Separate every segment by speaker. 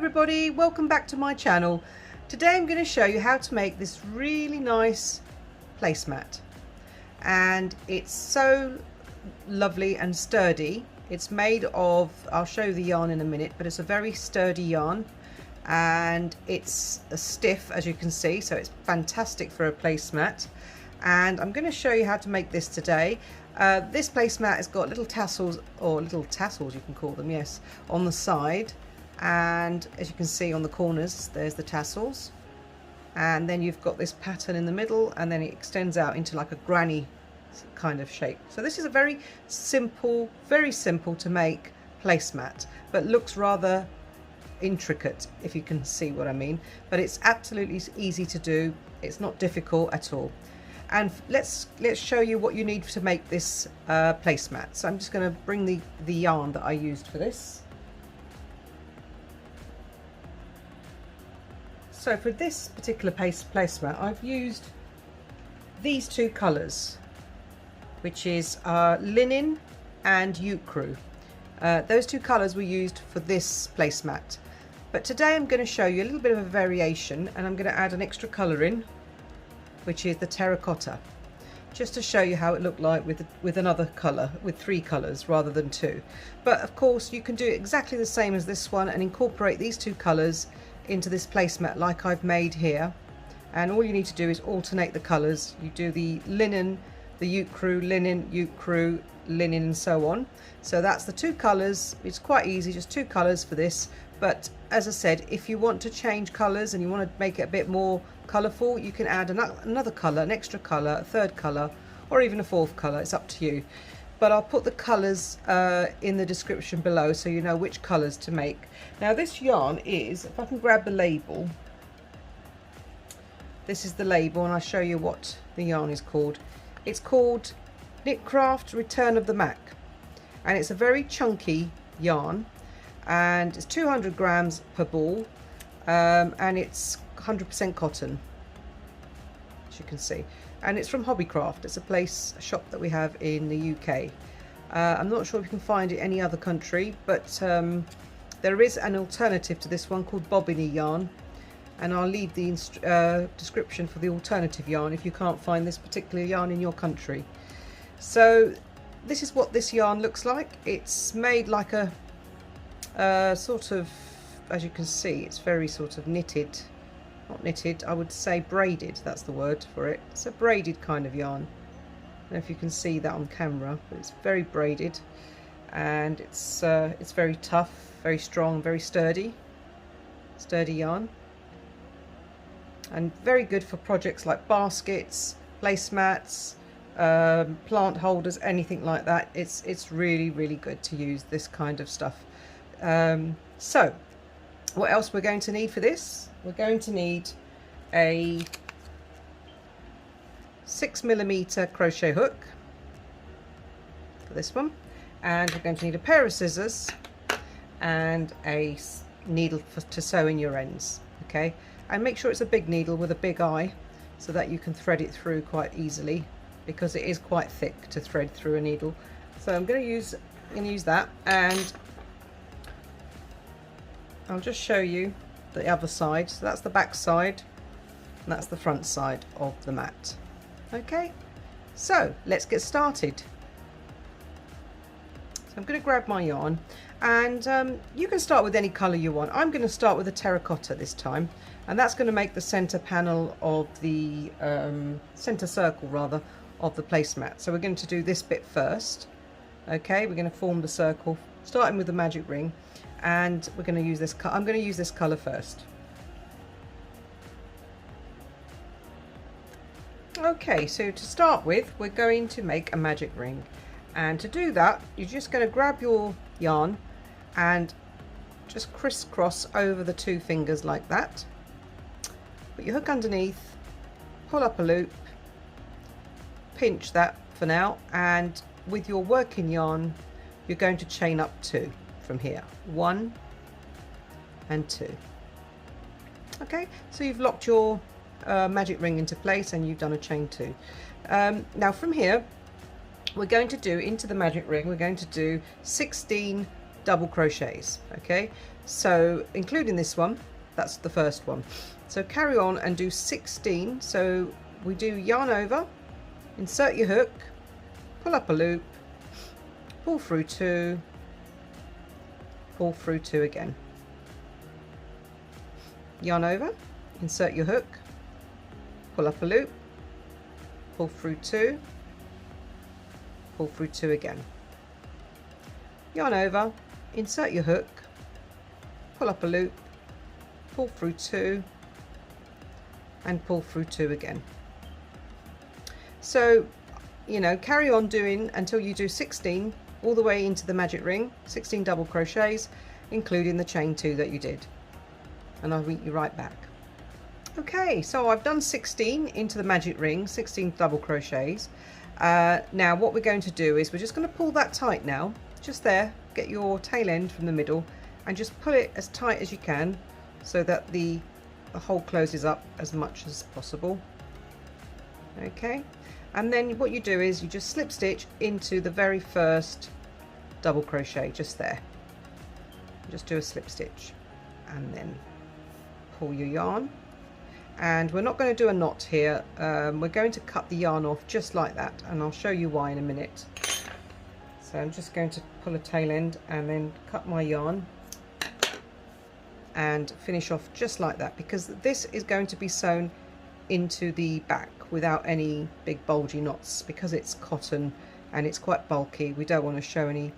Speaker 1: everybody, welcome back to my channel. Today I'm going to show you how to make this really nice placemat, and it's so lovely and sturdy. It's made of, I'll show you the yarn in a minute, but it's a very sturdy yarn and it's stiff, as you can see, so it's fantastic for a placemat. And I'm going to show you how to make this today. This placemat has got little tassels, or little tassels you can call them, yes, on the side, and as you can see on the corners there's the tassels, and then you've got this pattern in the middle, and then it extends out into like a granny kind of shape. So this is a very simple to make placemat, but looks rather intricate, if you can see what I mean. But it's absolutely easy to do, it's not difficult at all. And let's show you what you need to make this placemat. So I'm just going to bring the yarn that I used for this. So for this particular placemat, I've used these two colours, which is linen and Ukru. Those two colours were used for this placemat. But today I'm going to show you a little bit of a variation, and I'm going to add an extra colour in, which is the terracotta, just to show you how it looked like with another colour, with three colours rather than two. But of course you can do exactly the same as this one and incorporate these two colours into this placemat like I've made here. And all you need to do is alternate the colours. You do the linen, the Ukru, linen, Ukru, linen, and so on. So that's the two colours. It's quite easy, just two colours for this. But as I said, if you want to change colours and you want to make it a bit more colourful, you can add another colour, an extra colour, a third colour, or even a fourth colour. It's up to you. But I'll put the colours in the description below so you know which colours to make. Now this yarn is, if I can grab the label, this is the label, and I'll show you what the yarn is called. It's called Knitcraft Return of the Mac, and it's a very chunky yarn, and it's 200 grams per ball, and it's 100% cotton, as you can see, and it's from Hobbycraft. It's a shop that we have in the UK. I'm not sure if you can find it any other country, but there is an alternative to this one called Bobbiny yarn, and I'll leave the description for the alternative yarn if you can't find this particular yarn in your country. So this is what this yarn looks like. It's made like a sort of, as you can see, it's very sort of knitted. Not knitted, I would say braided, that's the word for it. It's a braided kind of yarn. I don't know if you can see that on camera, but it's very braided, and it's very tough, very strong, very sturdy yarn, and very good for projects like baskets, placemats, plant holders, anything like that. It's really good to use this kind of stuff. So what else we're going to need for this? We're going to need a 6mm crochet hook for this one, and we're going to need a pair of scissors and a needle to sew in your ends. Okay, and make sure it's a big needle with a big eye so that you can thread it through quite easily, because it is quite thick to thread through a needle. So I'm going to use that, and I'll just show you the other side. So that's the back side, and that's the front side of the mat. Okay, so let's get started. So I'm going to grab my yarn, and you can start with any colour you want. I'm going to start with a terracotta this time, and that's going to make the centre panel of the centre circle rather of the placemat. So we're going to do this bit first. Okay, we're going to form the circle starting with the magic ring, and we're going to use this. I'm going to use this colour first. Okay, so to start with, we're going to make a magic ring, and to do that, you're just going to grab your yarn and just crisscross over the two fingers like that. Put your hook underneath, pull up a loop, pinch that for now, and with your working yarn, you're going to chain up two from here, 1 and 2. Okay, so you've locked your magic ring into place, and you've done a chain 2. Now from here, we're going to do into the magic ring, we're going to do 16 double crochets. Okay, so including this one, that's the first one. So carry on and do 16. So we do yarn over, insert your hook, pull up a loop, pull through 2, pull through 2 again, yarn over, insert your hook, pull up a loop, pull through 2, pull through 2 again, yarn over, insert your hook, pull up a loop, pull through 2, and pull through 2 again. So, you know, carry on doing until you do 16 all the way into the magic ring, 16 double crochets, including the chain 2 that you did, and I'll meet you right back. Okay, so I've done 16 into the magic ring, 16 double crochets. Now what we're going to do is we're just going to pull that tight now, just there, get your tail end from the middle and just pull it as tight as you can so that the hole closes up as much as possible. Okay, and then what you do is you just slip stitch into the very first double crochet just there. Just do a slip stitch and then pull your yarn, and we're not going to do a knot here. We're going to cut the yarn off just like that, and I'll show you why in a minute. So I'm just going to pull a tail end and then cut my yarn and finish off just like that, because this is going to be sewn into the back without any big bulgy knots, because it's cotton and it's quite bulky. We don't want to show any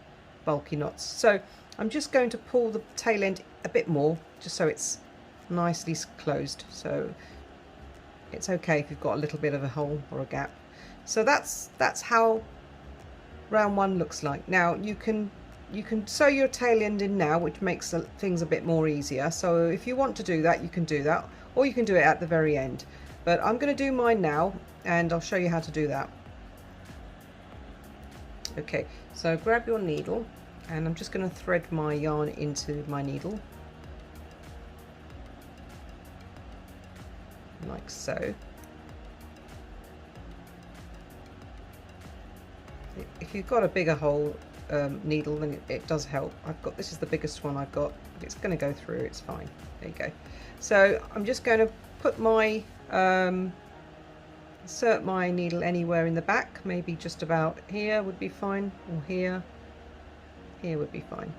Speaker 1: bulky knots, so I'm just going to pull the tail end a bit more just so it's nicely closed. So it's okay if you've got a little bit of a hole or a gap. So that's how round 1 looks like. Now you can sew your tail end in now, which makes things a bit more easier. So if you want to do that, you can do that, or you can do it at the very end, but I'm going to do mine now and I'll show you how to do that. Okay, so grab your needle and I'm just going to thread my yarn into my needle like so. If you've got a bigger hole needle, then it does help. This is the biggest one I've got. If it's going to go through, it's fine. There you go. So I'm just going to put my insert my needle anywhere in the back, maybe just about here would be fine, or here would be fine.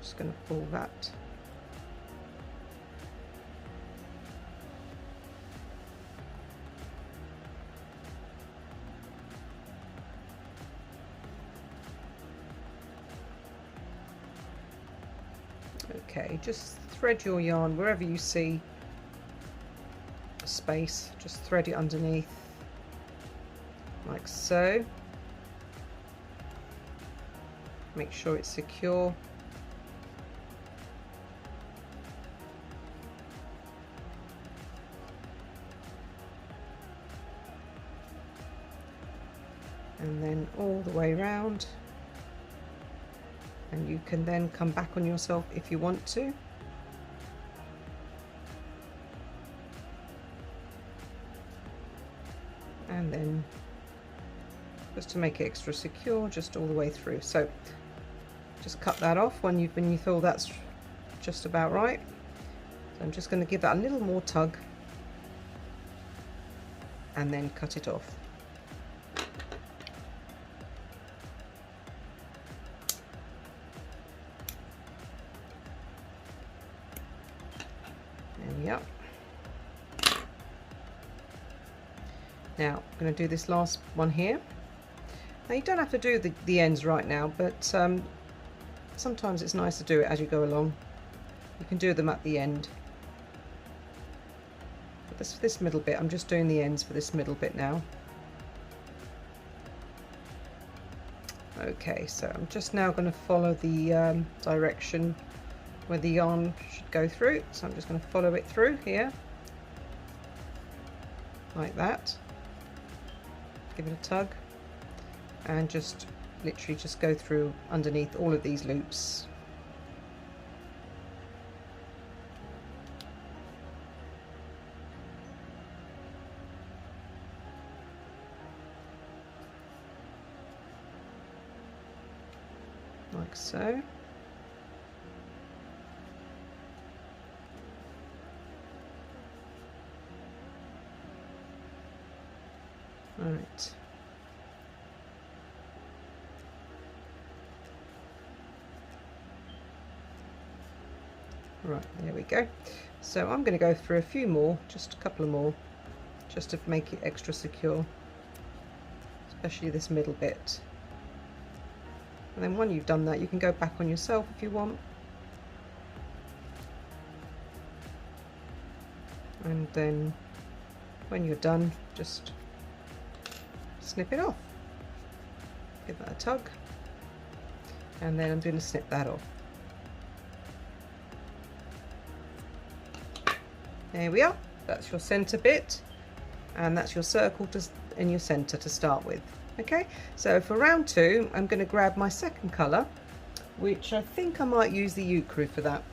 Speaker 1: Just going to pull that. Okay, just thread your yarn wherever you see a space, just thread it underneath like so. Make sure it's secure. And then all the way round. And you can then come back on yourself if you want to. And then just to make it extra secure, just all the way through. So just cut that off when you feel that's just about right. So I'm just going to give that a little more tug and then cut it off. Yep. Now I'm going to do this last one here. Now you don't have to do the ends right now, but sometimes it's nice to do it as you go along. You can do them at the end. But this middle bit, I'm just doing the ends for this middle bit now. Okay, so I'm just now going to follow the direction where the yarn should go through, so I'm just going to follow it through here like that, give it a tug and just literally just go through underneath all of these loops. like so. Right. Right, there we go. So I'm going to go through a few more, just a couple of more, just to make it extra secure, especially this middle bit. And then when you've done that, you can go back on yourself if you want. And then when you're done, just snip it off. Give that a tug. And then I'm going to snip that off. There we are. That's your center bit, and that's your circle in your center to start with. Okay, so for round 2, I'm going to grab my second color, which I think I might use the Ukru for that.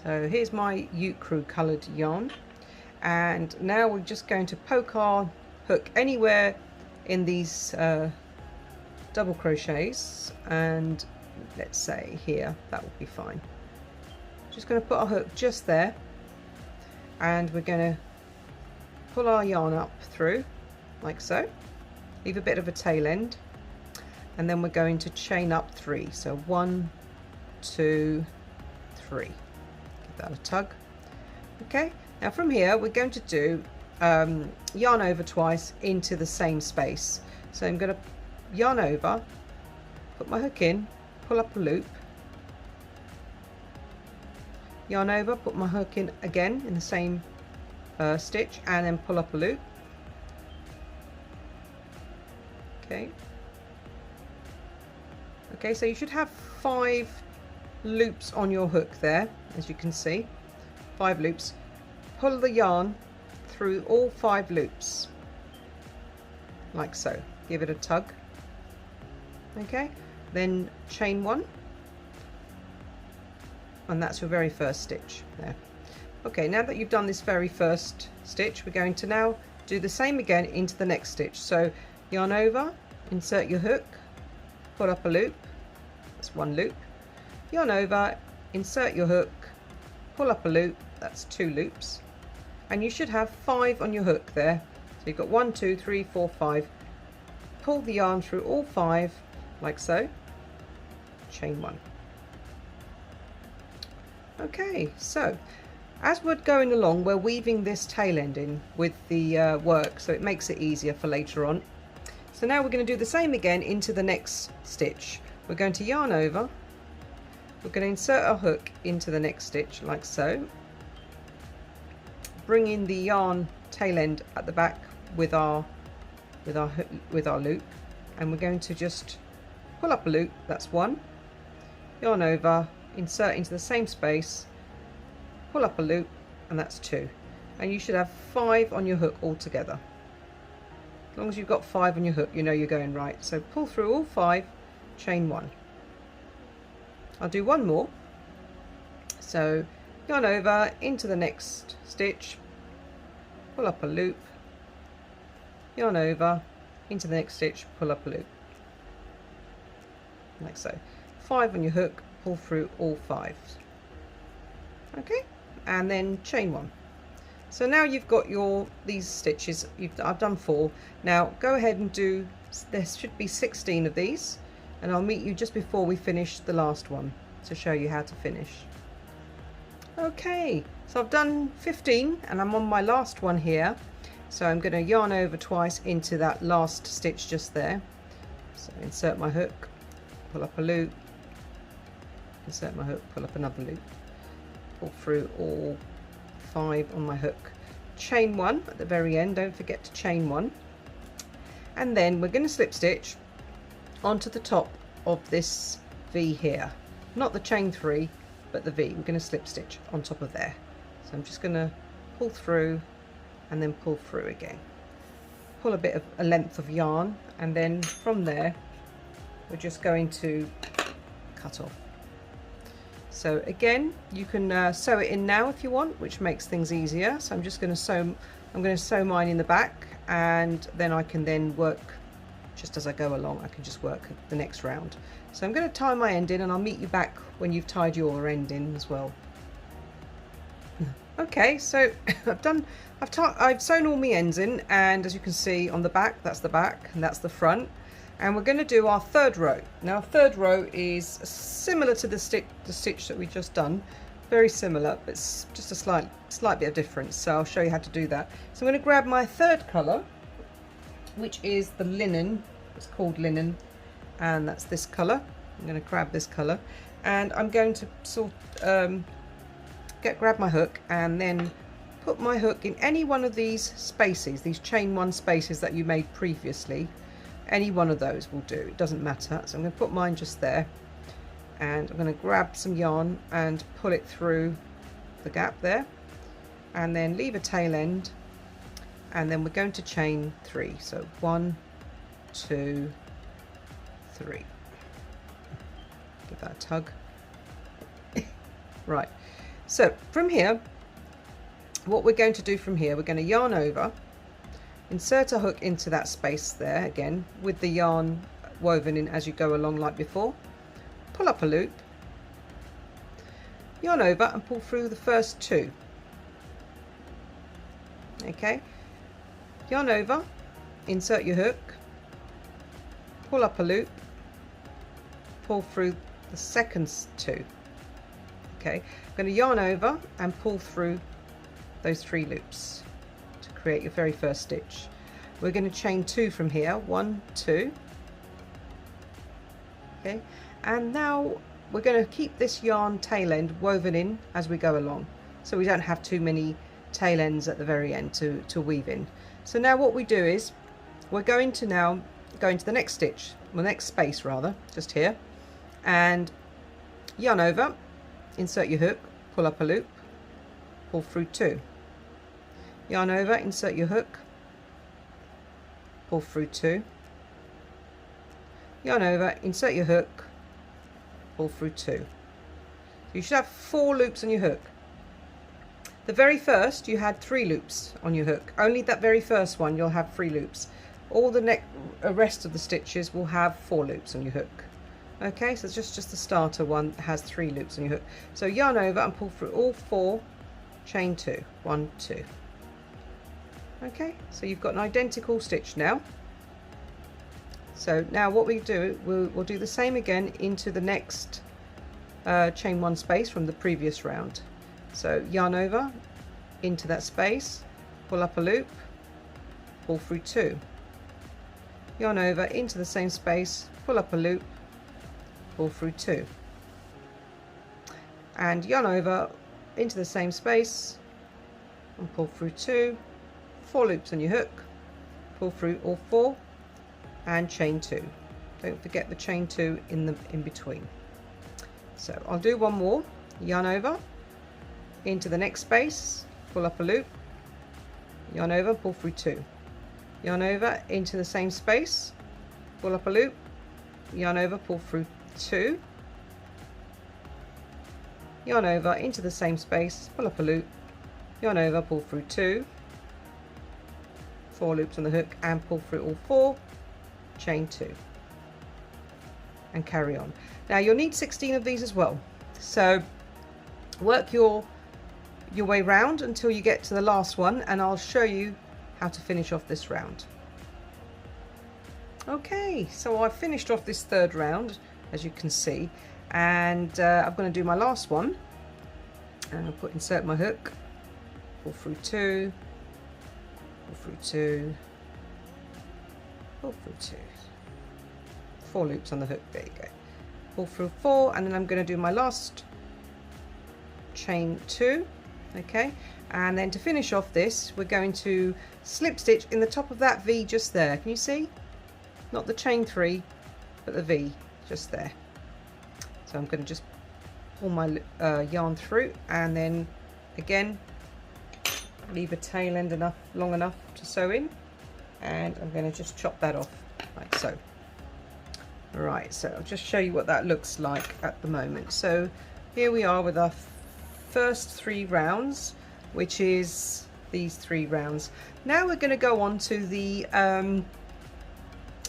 Speaker 1: So here's my Ukru colored yarn, and now we're just going to poke our hook anywhere in these double crochets, and let's say here, that would be fine. Just going to put our hook just there, and we're going to pull our yarn up through like so, leave a bit of a tail end, and then we're going to chain up 3. So 1, 2, 3. Give that a tug. Okay, now from here we're going to do yarn over twice into the same space. So I'm going to yarn over, put my hook in, pull up a loop, yarn over, put my hook in again in the same stitch, and then pull up a loop. Okay. Okay, so you should have 5 loops on your hook there, as you can see. 5 loops. Pull the yarn through all 5 loops, like so. Give it a tug. Okay, then chain 1. And that's your very first stitch there. Okay, now that you've done this very first stitch, we're going to now do the same again into the next stitch. So yarn over, insert your hook, pull up a loop, that's 1 loop, yarn over, insert your hook, pull up a loop, that's 2 loops, and you should have 5 on your hook there. So you've got 1, 2, 3, 4, 5. Pull the yarn through all 5 like so, chain 1. Okay, so as we're going along, we're weaving this tail end in with the work, so it makes it easier for later on. So now we're going to do the same again into the next stitch. We're going to yarn over, we're going to insert our hook into the next stitch like so, bring in the yarn tail end at the back with our loop, and we're going to just pull up a loop, that's 1, yarn over, insert into the same space, pull up a loop, and that's 2, and you should have 5 on your hook altogether. As long as you've got 5 on your hook, you know you're going right. So pull through all 5, chain 1. I'll do one more. So yarn over into the next stitch, pull up a loop, yarn over into the next stitch, pull up a loop, like so. 5 on your hook, pull through all 5. Okay, and then chain 1. So now you've got these stitches. I've done 4. Now go ahead and do, there should be 16 of these, and I'll meet you just before we finish the last one to show you how to finish. Okay, so I've done 15 and I'm on my last one here. So I'm going to yarn over twice into that last stitch just there. So insert my hook, pull up a loop, insert my hook, pull up another loop, pull through all 5 on my hook, chain 1 at the very end, don't forget to chain 1, and then we're going to slip stitch onto the top of this V here, not the chain 3 but the V. We're going to slip stitch on top of there. So I'm just going to pull through and then pull through again, pull a bit of a length of yarn, and then from there we're just going to cut off. So again, you can sew it in now if you want, which makes things easier. So I'm just going to sew, I'm going to sew mine in the back, and then I can then work just as I go along, I can just work the next round. So I'm going to tie my end in, and I'll meet you back when you've tied your end in as well. Okay, so I've sewn all my ends in, and as you can see on the back, that's the back and that's the front. And we're going to do our third row. Now, third row is similar to the stitch that we just done, very similar, but it's just a slight bit of difference. So I'll show you how to do that. So I'm going to grab my third colour, which is the linen. It's called linen, and that's this colour. I'm going to grab this colour, and I'm going to grab my hook and then put my hook in any one of these spaces, these chain one spaces that you made previously. Any one of those will do, it doesn't matter. So I'm going to put mine just there, and I'm going to grab some yarn and pull it through the gap there, and then leave a tail end, and then we're going to chain 3. So 1, 2, 3. Give that a tug. Right, so from here, what we're going to do from here, we're going to yarn over, insert a hook into that space there again with the yarn woven in as you go along like before, pull up a loop, yarn over and pull through the first 2. Okay, yarn over, insert your hook, pull up a loop, pull through the second 2. Okay, I'm going to yarn over and pull through those 3 loops to create your very first stitch. We're going to chain 2 from here, 1, 2. Okay, and now we're going to keep this yarn tail end woven in as we go along, so we don't have too many tail ends at the very end to weave in. So now what we do is we're going to now go into the next stitch, the next space rather, just here, and yarn over, insert your hook, pull up a loop, pull through 2, yarn over, insert your hook, pull through 2, yarn over, insert your hook, pull through 2. You should have 4 loops on your hook. The very first you had 3 loops on your hook, only that very first one you'll have 3 loops. All the rest of the stitches will have 4 loops on your hook. Okay, so it's just the starter one that has 3 loops on your hook. So yarn over and pull through all 4, chain 2, 1, 2. Okay, so you've got an identical stitch now. So now what we do, we'll do the same again into the next chain 1 space from the previous round. So yarn over into that space, pull up a loop, pull through 2, yarn over into the same space, pull up a loop, pull through 2, and yarn over into the same space and pull through 2, 4 loops on your hook, pull through all 4 and chain 2. Don't forget the chain 2 in between. So I'll do one more. Yarn over into the next space, pull up a loop, yarn over, pull through 2, yarn over into the same space, pull up a loop, yarn over, pull through 2, yarn over into the same space, pull up a loop, yarn over, pull through 2, 4 loops on the hook and pull through all 4, chain 2, and carry on. Now you'll need 16 of these as well, so work your way round until you get to the last one, and I'll show you how to finish off this round. Okay, so I've finished off this third round, as you can see, and I'm going to do my last one, and I'll insert my hook, pull through 2, pull through 2, pull through 2, 4 loops on the hook, there you go, pull through 4, and then I'm going to do my last chain 2. Okay, and then to finish off this, we're going to slip stitch in the top of that V just there. Can you see? Not the chain 3, but the V just there. So I'm going to just pull my yarn through, and then again leave a tail end long enough to sew in, and I'm going to just chop that off like so. Right, so I'll just show you what that looks like at the moment. So here we are with our first 3 rounds, which is these 3 rounds. Now we're going to go on to the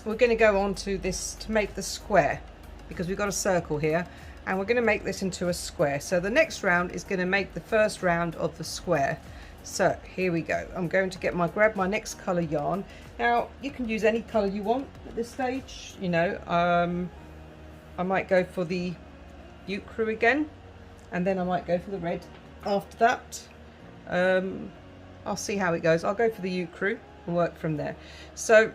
Speaker 1: we're going to go on to this to make the square, because we've got a circle here and we're going to make this into a square. So the next round is going to make the first round of the square. So here we go. I'm going to grab my next colour yarn. Now you can use any colour you want at this stage, you know. I might go for the Ukraine again, and then I might go for the red after that. I'll see how it goes. I'll go for the Ukraine and work from there. So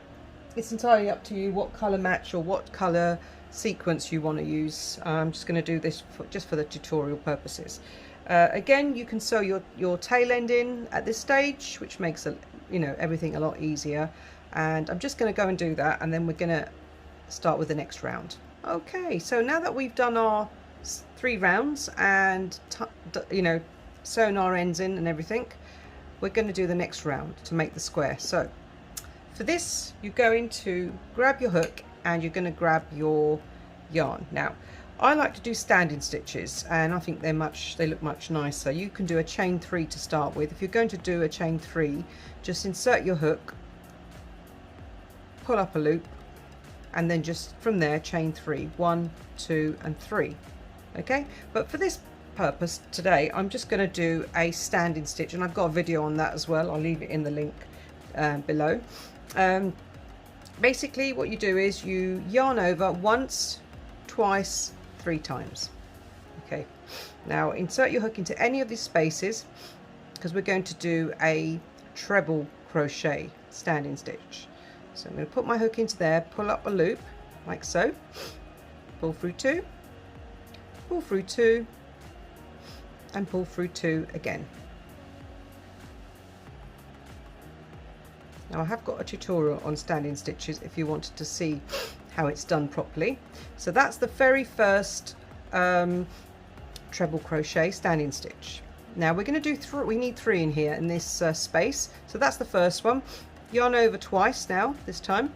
Speaker 1: it's entirely up to you what colour match or what colour sequence you want to use. I'm just going to do this just for the tutorial purposes. Again, you can sew your tail end in at this stage, which makes everything a lot easier. And I'm just going to go and do that, and then we're going to start with the next round. Okay, so now that we've done our 3 rounds and sewn our ends in and everything, we're going to do the next round to make the square. So for this, you're going to grab your hook and you're going to grab your yarn. Now I like to do standing stitches, and I think they look much nicer. You can do a chain 3 to start with. If you're going to do a chain 3, just insert your hook, pull up a loop, and then just from there chain 3, 1, 2 and 3. Okay, but for this purpose today I'm just going to do a standing stitch, and I've got a video on that as well. I'll leave it in the link below. Basically what you do is you yarn over once, twice, 3 times. Okay, now insert your hook into any of these spaces, because we're going to do a treble crochet standing stitch. So I'm going to put my hook into there, pull up a loop like so, pull through 2, pull through 2 and pull through 2 again. Now I have got a tutorial on standing stitches if you wanted to see how it's done properly. So that's the very first treble crochet standing stitch. Now we're going to do we need 3 in here in this space. So that's the first one. Yarn over twice now, this time.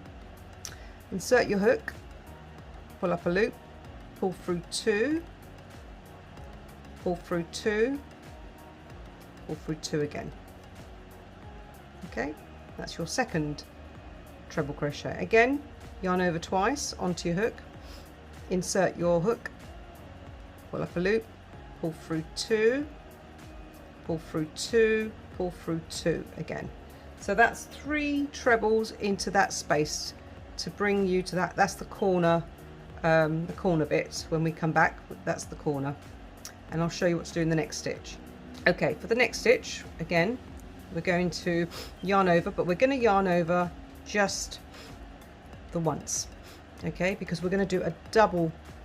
Speaker 1: Insert your hook, pull up a loop, pull through 2, pull through 2, pull through 2 again. Okay, that's your second treble crochet. Again, yarn over twice onto your hook, insert your hook, pull up a loop, pull through 2, pull through 2, pull through 2 again. So that's 3 trebles into that space to bring you to that. That's the corner bit. When we come back, that's the corner, and I'll show you what to do in the next stitch. Okay, for the next stitch, again, we're going to yarn over, but we're going to yarn over just the once, okay, because we're going to do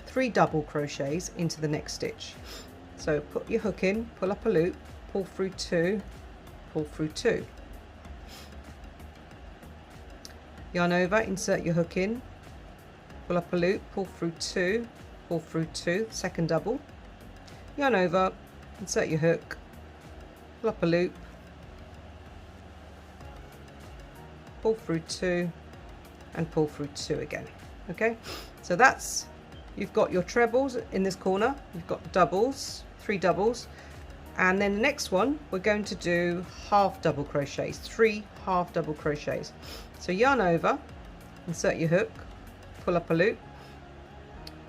Speaker 1: 3 double crochets into the next stitch. So put your hook in, pull up a loop, pull through 2, pull through 2. Yarn over, insert your hook in, pull up a loop, pull through 2, pull through 2, second double. Yarn over, insert your hook, pull up a loop, pull through 2 and pull through 2 again. Okay, so that's, you've got your trebles in this corner, you've got doubles, 3 doubles, and then the next one we're going to do half double crochets, 3 half double crochets. So yarn over, insert your hook, pull up a loop,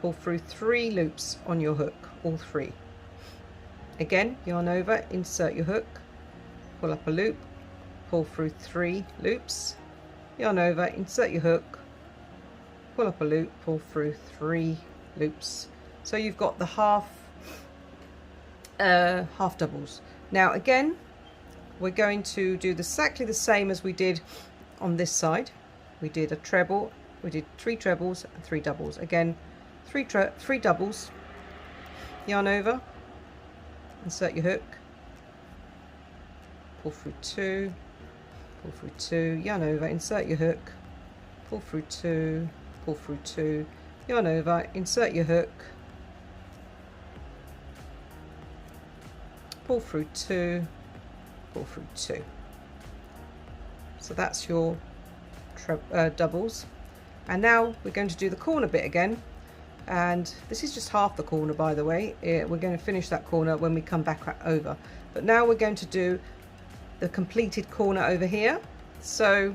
Speaker 1: pull through 3 loops on your hook, all 3. Again, yarn over, insert your hook, pull up a loop, pull through 3 loops, yarn over, insert your hook, pull up a loop, pull through 3 loops. So you've got the half doubles. Now again, we're going to do exactly the same as we did on this side. We did a treble, we did 3 trebles and 3 doubles. Again, 3 doubles, yarn over, insert your hook, pull through 2, pull through 2, yarn over, insert your hook, pull through 2, pull through 2, yarn over, insert your hook, pull through 2, pull through 2. So that's your doubles. And now we're going to do the corner bit again, and this is just half the corner, by the way. We're going to finish that corner when we come back over, but now we're going to do the completed corner over here. So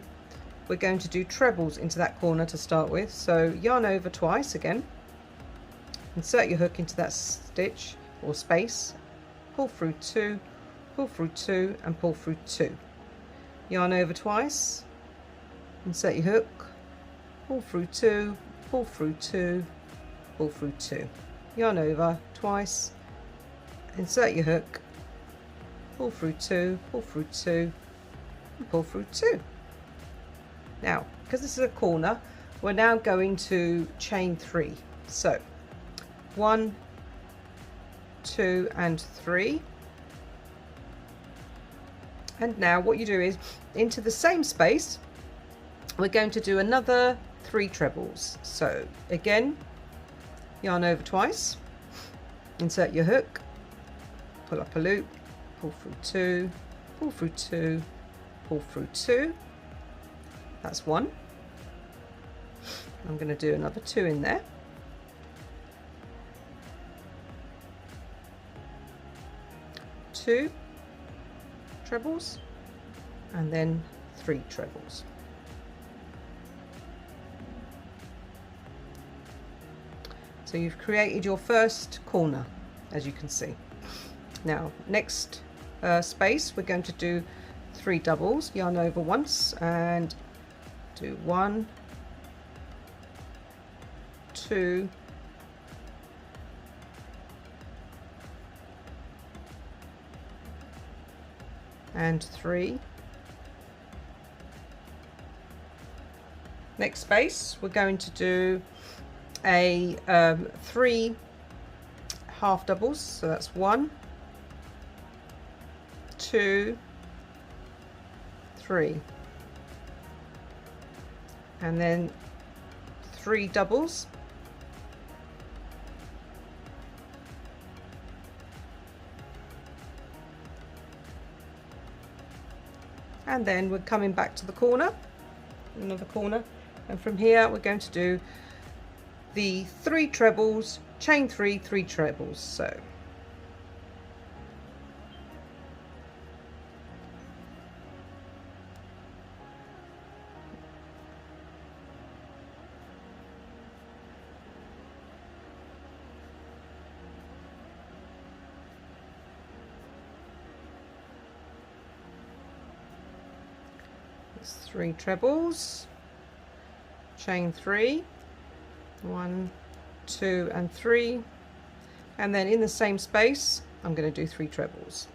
Speaker 1: we're going to do trebles into that corner to start with. So yarn over twice again, insert your hook into that stitch or space, pull through 2, pull through 2 and pull through 2. Yarn over twice, insert your hook, pull through 2, pull through 2, pull through 2. Yarn over twice, insert your hook, pull through 2, pull through 2 and pull through 2. Now, because this is a corner, we're now going to chain 3. So 1, 2 and 3. And now what you do is, into the same space, we're going to do another 3 trebles. So again, yarn over twice, insert your hook, pull up a loop, pull through 2, pull through 2, pull through 2. That's 1. I'm going to do another 2 in there. Two trebles and then 3 trebles. So you've created your first corner, as you can see. Now next space we're going to do 3 doubles, yarn over once and do 1, 2, and 3. Next space we're going to do a 3 half doubles, so that's 1, 2, 3, and then 3 doubles, and then we're coming back to the corner, another corner, and from here we're going to do the 3 trebles, chain 3, 3 trebles. So it's 3 trebles, chain 3, 1, 2 and 3, and then in the same space I'm going to do 3 trebles.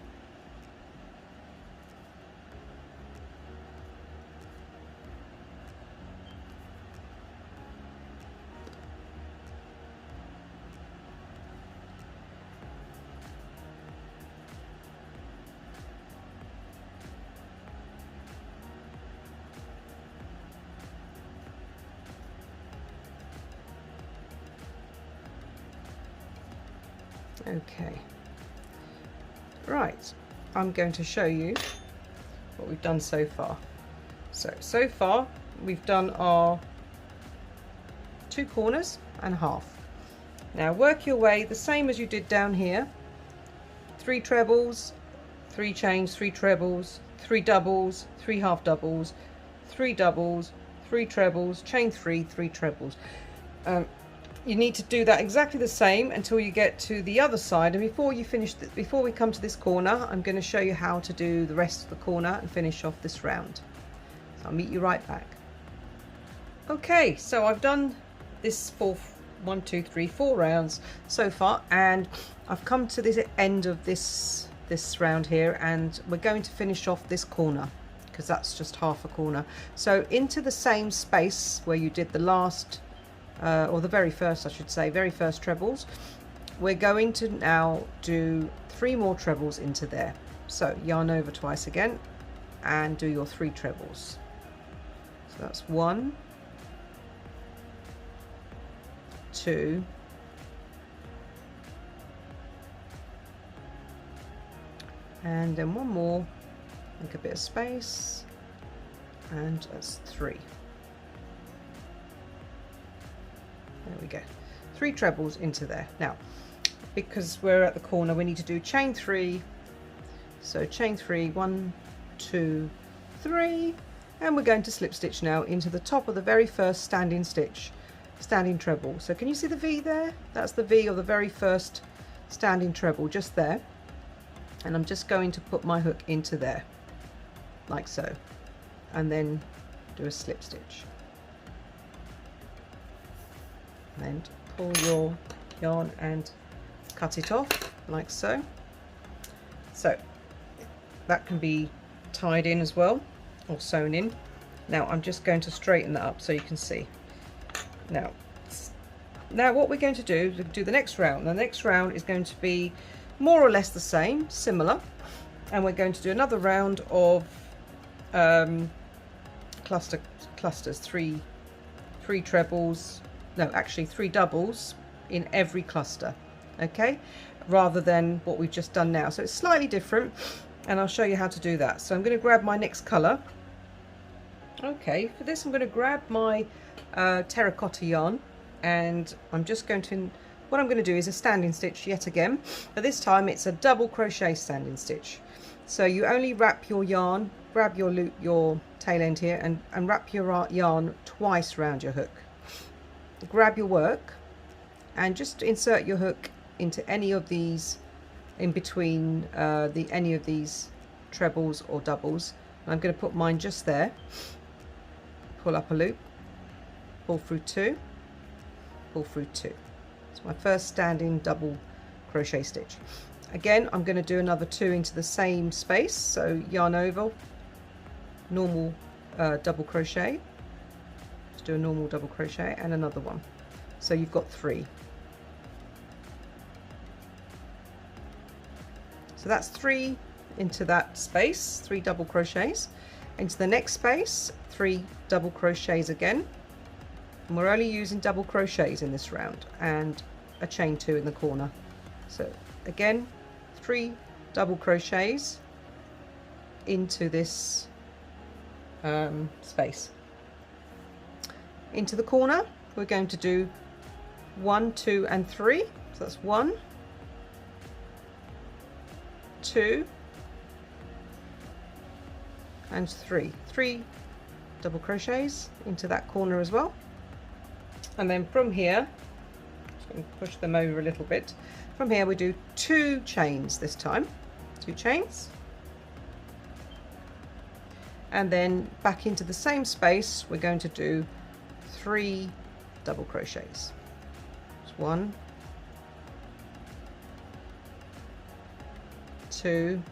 Speaker 1: Okay, right, I'm going to show you what we've done so far. So far we've done our 2 corners and a half. Now work your way the same as you did down here. 3 trebles, 3 chains, 3 trebles, 3 doubles, 3 half doubles, 3 doubles, 3 trebles, chain 3, 3 trebles. You need to do that exactly the same until you get to the other side, and before we come to this corner, I'm going to show you how to do the rest of the corner and finish off this round. So I'll meet you right back. Okay, so I've done this for 1, 2, 3, 4 rounds so far, and I've come to the end of this round here, and we're going to finish off this corner because that's just half a corner. So into the same space where you did the last or the very first, I should say, very first trebles, we're going to now do 3 more trebles into there. So yarn over twice again and do your 3 trebles. So that's 1, 2, and then 1 more, make a bit of space, and that's 3. There we go, 3 trebles into there. Now because we're at the corner, we need to do chain 3, so chain 3, 1, 2, 3, and we're going to slip stitch now into the top of the very first standing stitch, standing treble. So can you see the V there? That's the V of the very first standing treble, just there. And I'm just going to put my hook into there, like so, and then do a slip stitch. And pull your yarn and cut it off, like so. So that can be tied in as well, or sewn in. Now I'm just going to straighten that up so you can see. Now what we're going to do the next round. The next round is going to be more or less the same, similar, and we're going to do another round of clusters, three trebles, no, actually 3 doubles in every cluster, okay, rather than what we've just done now. So it's slightly different, and I'll show you how to do that. So I'm going to grab my next colour. Okay, for this I'm going to grab my terracotta yarn, and I'm just going to, what I'm going to do is a standing stitch yet again, but this time it's a double crochet standing stitch. So you only wrap your yarn, grab your loop, your tail end here, and wrap your yarn twice round your hook. Grab your work and just insert your hook into any of these, in between any of these trebles or doubles. And I'm going to put mine just there. Pull up a loop, pull through 2, pull through 2. It's my first standing double crochet stitch. Again, I'm going to do another 2 into the same space, so yarn over, normal double crochet, just do a normal double crochet and another one, so you've got 3. So that's 3 into that space, 3 double crochets. Into the next space, 3 double crochets again, and we're only using double crochets in this round, and a chain 2 in the corner. So again, 3 double crochets into this space. Into the corner we're going to do 1, 2 and 3, so that's 1, 2 and 3 double crochets into that corner as well. And then from here, just going to push them over a little bit, from here we do 2 chains this time, 2 chains, and then back into the same space we're going to do 3 double crochets. It's 1, 2,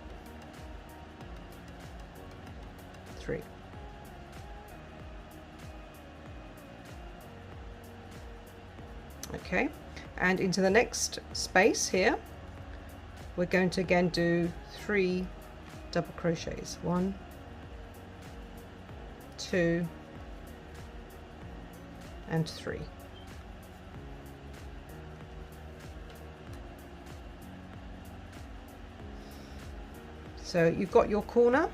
Speaker 1: 3. Okay, and into the next space here we're going to again do 3 double crochets. 1, 2 and 3. So you've got your corner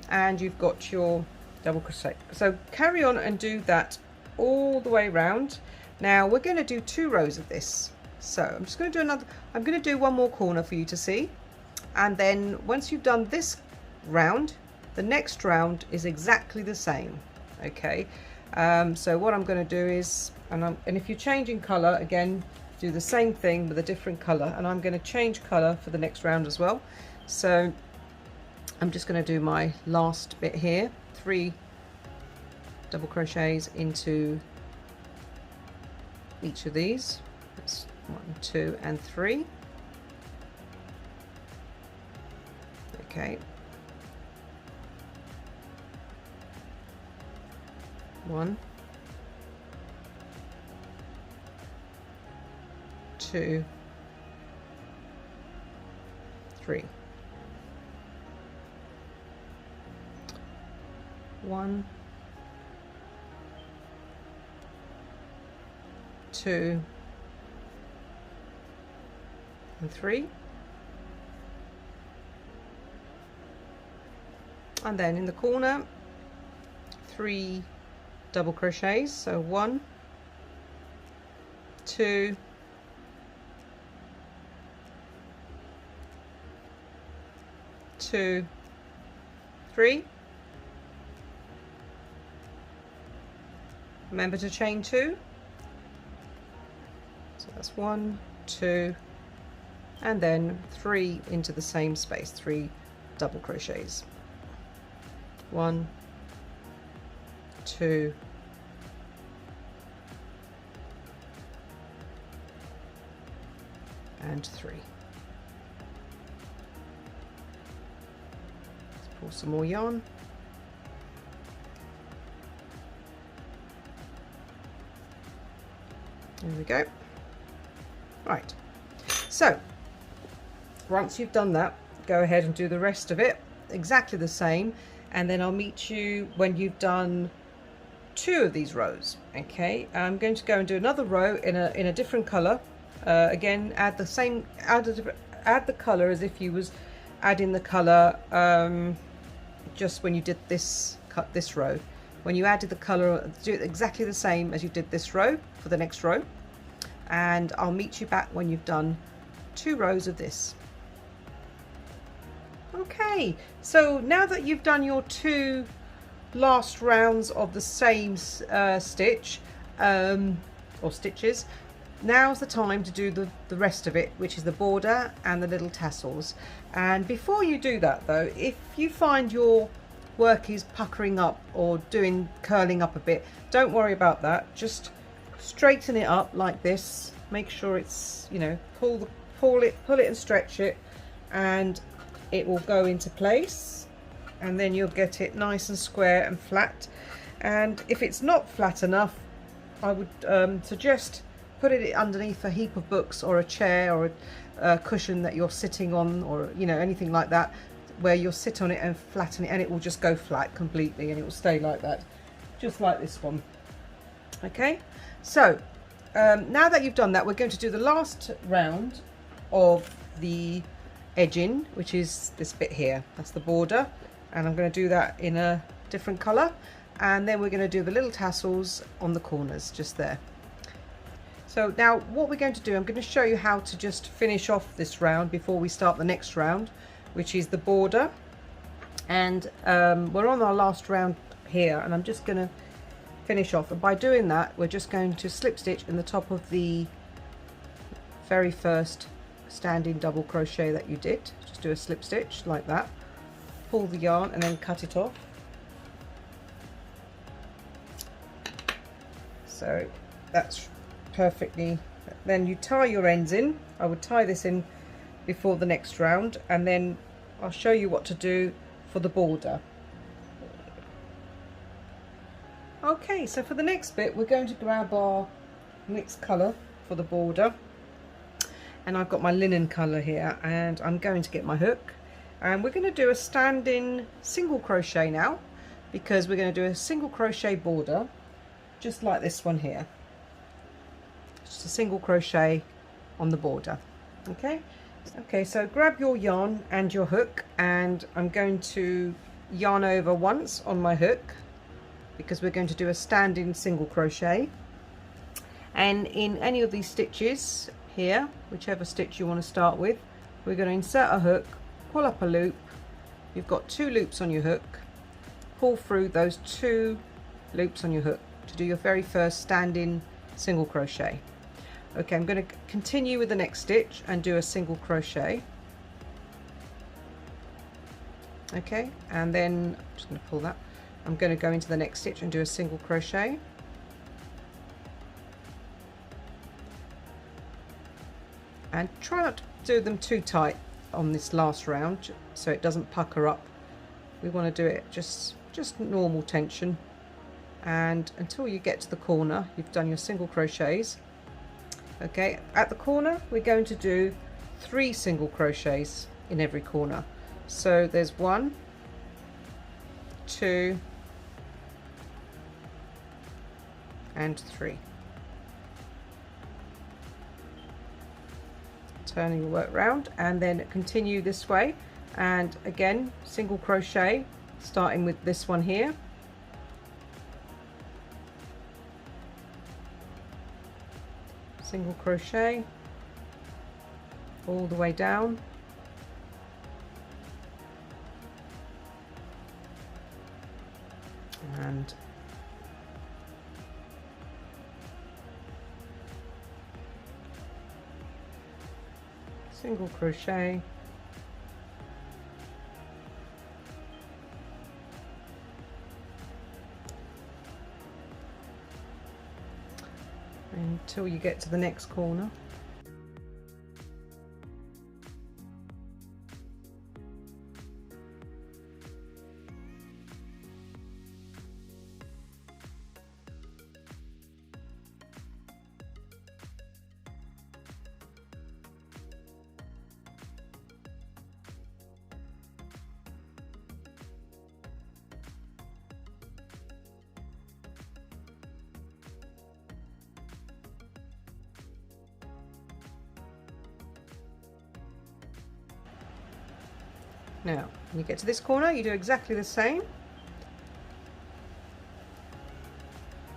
Speaker 1: and you've got your double crochet. So carry on and do that all the way around. Now we're going to do 2 rows of this. So I'm just going to do another, I'm going to do one more corner for you to see. And then once you've done this round, the next round is exactly the same. Okay. So what I'm going to do is, and if you're changing colour, again, do the same thing with a different colour. And I'm going to change colour for the next round as well. So I'm just going to do my last bit here, 3 double crochets into each of these. That's 1, 2 and 3. Okay. 1, 2, 3. 1, 2 and 3, and then in the corner 3 double crochets, so 1, 2, 2, 3, Remember to chain 2. So that's 1, 2, and then 3 into the same space, 3 double crochets. 1, 2, and 3. Let's pull some more yarn. There we go. Right, so once you've done that, go ahead and do the rest of it exactly the same, and then I'll meet you when you've done 2 of these rows. Okay, I'm going to go and do another row in a different color. Again, add the color as if you was adding the color just when you did this row. When you added the color, do it exactly the same as you did this row for the next row, and I'll meet you back when you've done 2 rows of this. Okay, so now that you've done your 2 last rounds of the same stitch or stitches, now's the time to do the rest of it, which is the border and the little tassels. And before you do that though, if you find your work is puckering up or curling up a bit, don't worry about that. Just straighten it up like this. Make sure it's, you know, pull it and stretch it, and it will go into place, and then you'll get it nice and square and flat. And if it's not flat enough, I would suggest putting it underneath a heap of books or a chair or a cushion that you're sitting on, or you know, anything like that, where you'll sit on it and flatten it, and it will just go flat completely, and it will stay like that, just like this one. Okay, so now that you've done that, we're going to do the last round of the edging, which is this bit here. That's the border, and I'm going to do that in a different color, and then we're going to do the little tassels on the corners just there. So now what we're going to do, I'm going to show you how to just finish off this round before we start the next round, which is the border. And we're on our last round here, and I'm just going to finish off, and by doing that we're just going to slip stitch in the top of the very first standing double crochet that you did. Just do a slip stitch like that, pull the yarn and then cut it off. So that's perfectly. Then you tie your ends in. I would tie this in before the next round, and then I'll show you what to do for the border. Okay, so for the next bit we're going to grab our mixed colour for the border, and I've got my linen colour here, and I'm going to get my hook, and we're going to do a standing single crochet now, because we're going to do a single crochet border just like this one here. Just a single crochet on the border. Okay, so grab your yarn and your hook, and I'm going to yarn over once on my hook because we're going to do a standing single crochet, and in any of these stitches here, whichever stitch you want to start with, we're going to insert a hook, pull up a loop. You've got 2 loops on your hook, pull through those 2 loops on your hook to do your very first standing single crochet. Okay, I'm going to continue with the next stitch and do a single crochet. Okay, and then I'm just going to pull that. I'm going to go into the next stitch and do a single crochet. And try not to do them too tight on this last round so it doesn't pucker up. We want to do it just normal tension, and until you get to the corner you've done your single crochets. Okay, at the corner we're going to do 3 single crochets in every corner. So there's 1, 2 and 3. Turning the work round, and then continue this way, and again single crochet starting with this one here, single crochet all the way down, and single crochet, until you get to the next corner. Now, when you get to this corner, you do exactly the same.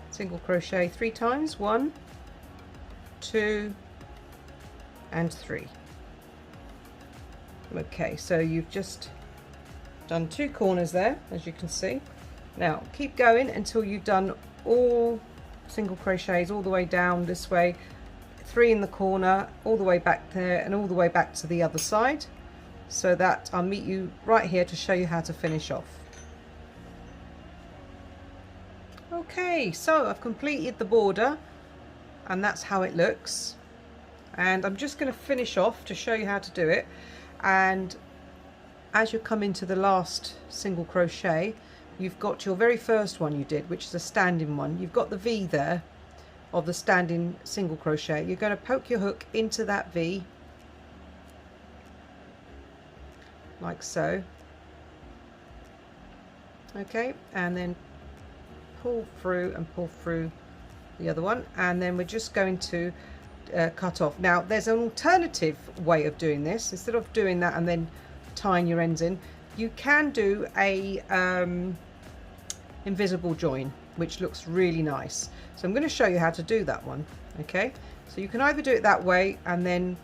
Speaker 1: Single crochet 3 times, 1, 2, and 3. Okay, so you've just done 2 corners there, as you can see. Now, keep going until you've done all single crochets all the way down this way, 3 in the corner, all the way back there, and all the way back to the other side. So that I'll meet you right here to show you how to finish off. Okay, so I've completed the border and that's how it looks, and I'm just going to finish off to show you how to do it. And as you come into the last single crochet, you've got your very first one you did, which is a standing one. You've got the V there of the standing single crochet. You're going to poke your hook into that V like so, okay, and then pull through and pull through the other one, and then we're just going to cut off. Now there's an alternative way of doing this. Instead of doing that and then tying your ends in, you can do a invisible join, which looks really nice. So I'm going to show you how to do that one. Okay, so you can either do it that way and then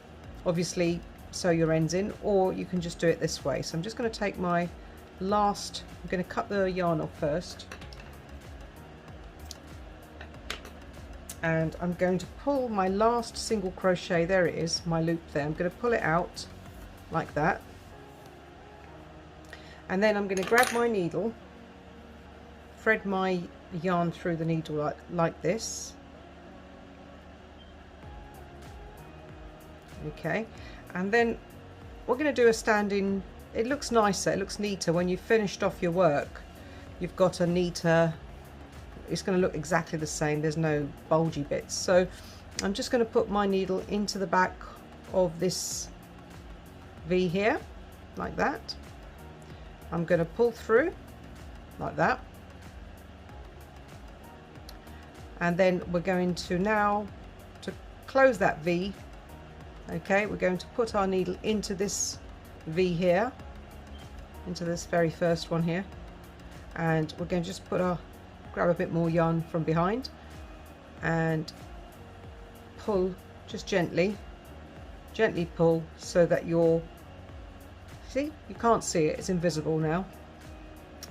Speaker 1: obviously sew your ends in, or you can just do it this way. So I'm just going to take my last, I'm going to cut the yarn off first, and I'm going to pull my last single crochet. There it is, my loop there. I'm going to pull it out like that, and then I'm going to grab my needle, thread my yarn through the needle like this. Okay, and then we're going to do a standing. It looks nicer, it looks neater when you've finished off your work. You've got a neater, it's going to look exactly the same, there's no bulgy bits. So I'm just going to put my needle into the back of this V here like that. I'm going to pull through like that, and then we're going to now to close that V. Okay, we're going to put our needle into this V here, into this very first one here, and we're going to just grab a bit more yarn from behind and pull, just gently pull, so that see, you can't see it, it's invisible now.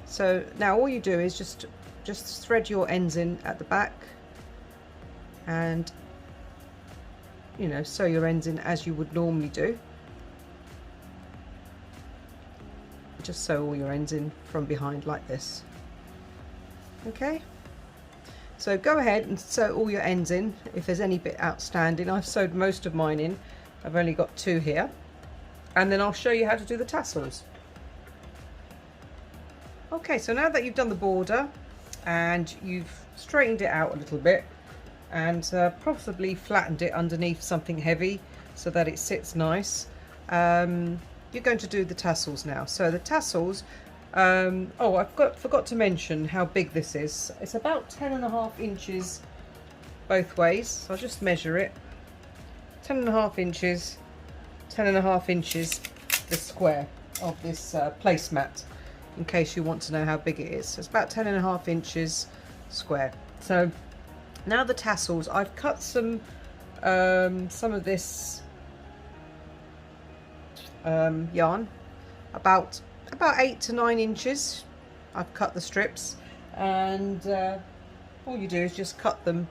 Speaker 1: So now all you do is just thread your ends in at the back, and you know, sew your ends in as you would normally do. Just sew all your ends in from behind like this. Okay, so go ahead and sew all your ends in. If there's any bit outstanding, I've sewed most of mine in. I've only got 2 here, and then I'll show you how to do the tassels. Okay, so now that you've done the border and you've straightened it out a little bit, and possibly flattened it underneath something heavy so that it sits nice, you're going to do the tassels now. So the tassels, oh, forgot to mention how big this is. It's about 10.5 inches both ways, so I'll just measure it. 10.5 inches, 10.5 inches the square of this placemat, in case you want to know how big it is. So it's about 10.5 inches square. So now the tassels, I've cut some of this yarn, about 8 to 9 inches. I've cut the strips, and all you do is just cut them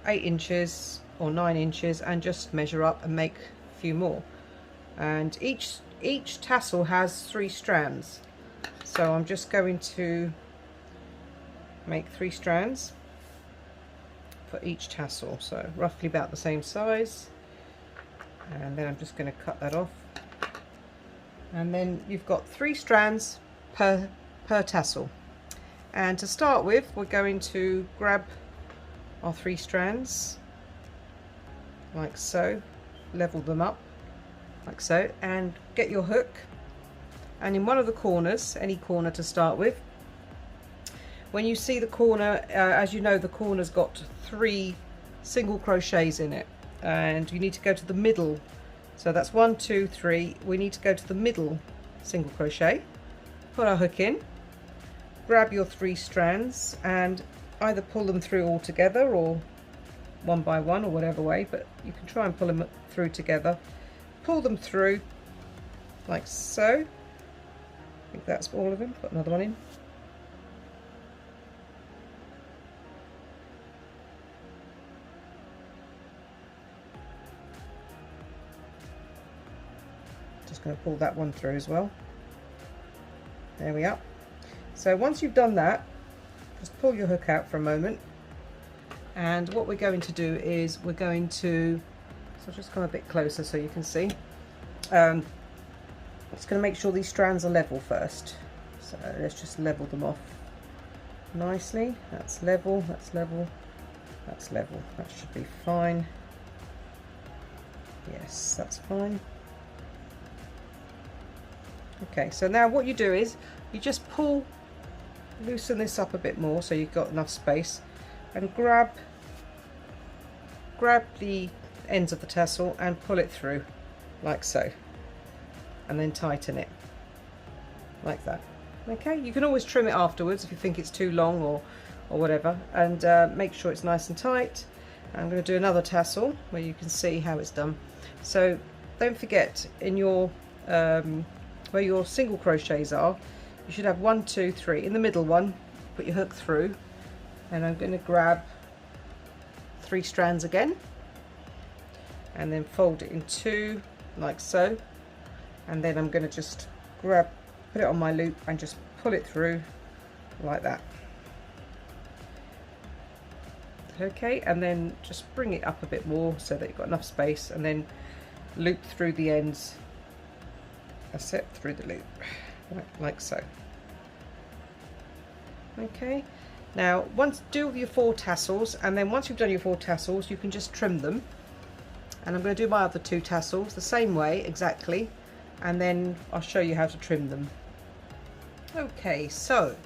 Speaker 1: 8 inches or 9 inches and just measure up and make a few more. and each tassel has 3 strands, so I'm just going to make 3 strands for each tassel, so roughly about the same size, and then I'm just going to cut that off, and then you've got 3 strands per tassel. And to start with, we're going to grab our 3 strands like so, level them up like so, and get your hook, and in one of the corners, any corner to start with, when you see the corner, as you know, the corner's got 3 single crochets in it, and you need to go to the middle, so that's 1, 2, 3, we need to go to the middle single crochet, put our hook in, grab your 3 strands and either pull them through all together or one by one or whatever way, but you can try and pull them through together, pull them through like so. I think that's all of them. Put another one in. Just going to pull that one through as well. There we are. So once you've done that, just pull your hook out for a moment, and what we're going to do is we're going to, so I'll just come a bit closer so you can see, I'm just going to make sure these strands are level first, so let's just level them off nicely. That's level, that's level, that's level, that should be fine. Yes, that's fine. Okay, so now what you do is you just loosen this up a bit more so you've got enough space, and grab the ends of the tassel and pull it through like so, and then tighten it like that. Okay, you can always trim it afterwards if you think it's too long or whatever, and make sure it's nice and tight. I'm going to do another tassel where you can see how it's done. So don't forget, in your where your single crochets are, you should have 1, 2, 3. In the middle one, put your hook through, and I'm going to grab 3 strands again, and then fold it in 2 like so, and then I'm going to just put it on my loop and just pull it through like that. Okay, and then just bring it up a bit more so that you've got enough space, and then loop through the ends. That's it, through the loop like so. Okay, now do your 4 tassels, and then once you've done your 4 tassels you can just trim them, and I'm going to do my other 2 tassels the same way exactly, and then I'll show you how to trim them. Okay, so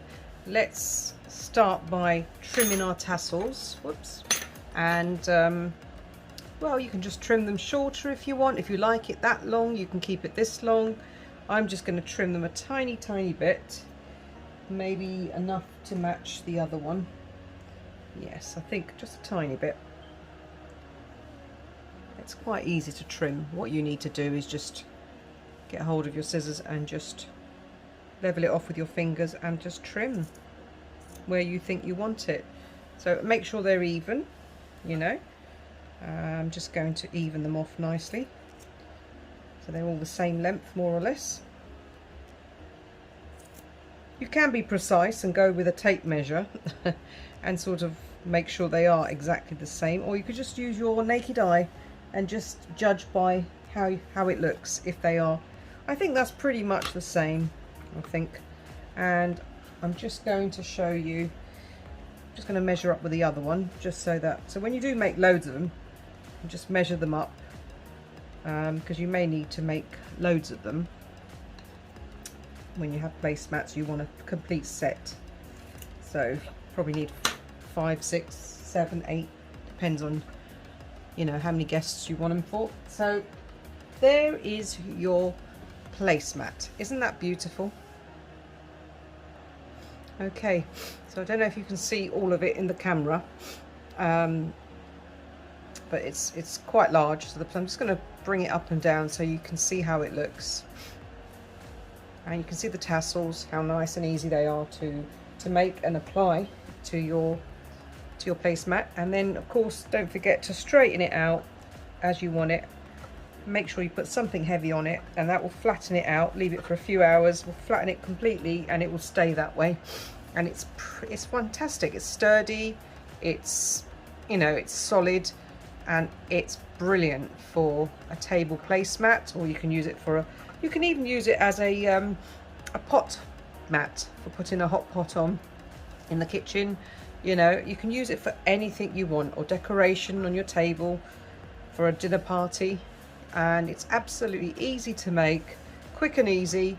Speaker 1: let's start by trimming our tassels. Whoops. And well, you can just trim them shorter if you want. If you like it that long, you can keep it this long. I'm just going to trim them a tiny bit, maybe enough to match the other one. Yes, I think just a tiny bit. It's quite easy to trim. What you need to do is just get hold of your scissors and just level it off with your fingers and just trim where you think you want it. So make sure they're even, you know. I'm just going to even them off nicely so they're all the same length more or less. You can be precise and go with a tape measure and sort of make sure they are exactly the same, or you could just use your naked eye and just judge by how it looks if they are. I think that's pretty much the same, I think. And I'm just going to show you, I'm just going to measure up with the other one, just so when you do make loads of them, you just measure them up, because you may need to make loads of them when you have placemats. You want a complete set, so probably need 5, 6, 7, 8, depends on, you know, how many guests you want them for. So there is your placemat. Isn't that beautiful? Okay, so I don't know if you can see all of it in the camera, but it's quite large, so I'm just going to bring it up and down so you can see how it looks, and you can see the tassels, how nice and easy they are to make and apply to your placemat. And then of course don't forget to straighten it out as you want it, make sure you put something heavy on it, and that will flatten it out. Leave it for a few hours, we'll flatten it completely, and it will stay that way. And it's fantastic. It's sturdy, it's, you know, it's solid, and it's brilliant for a table placemat, or you can use it for you can even use it as a pot mat for putting a hot pot on in the kitchen. You know, you can use it for anything you want, or decoration on your table for a dinner party. And it's absolutely easy to make, quick and easy,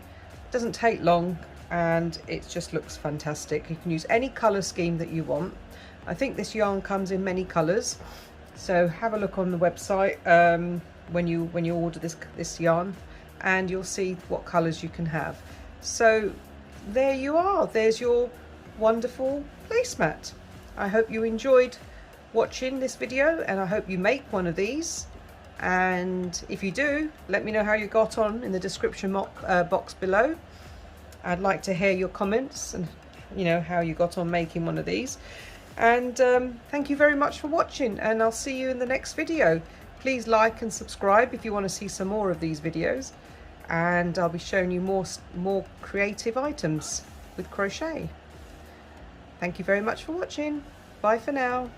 Speaker 1: doesn't take long, and it just looks fantastic. You can use any color scheme that you want. I think this yarn comes in many colors, so have a look on the website when you order this yarn, and you'll see what colors you can have. So there you are, there's your wonderful placemat. I hope you enjoyed watching this video, and I hope you make one of these. And if you do, let me know how you got on in the description box below. I'd like to hear your comments and, you know, how you got on making one of these. And thank you very much for watching, and I'll see you in the next video. Please like and subscribe if you want to see some more of these videos, and I'll be showing you more creative items with crochet. Thank you very much for watching. Bye for now.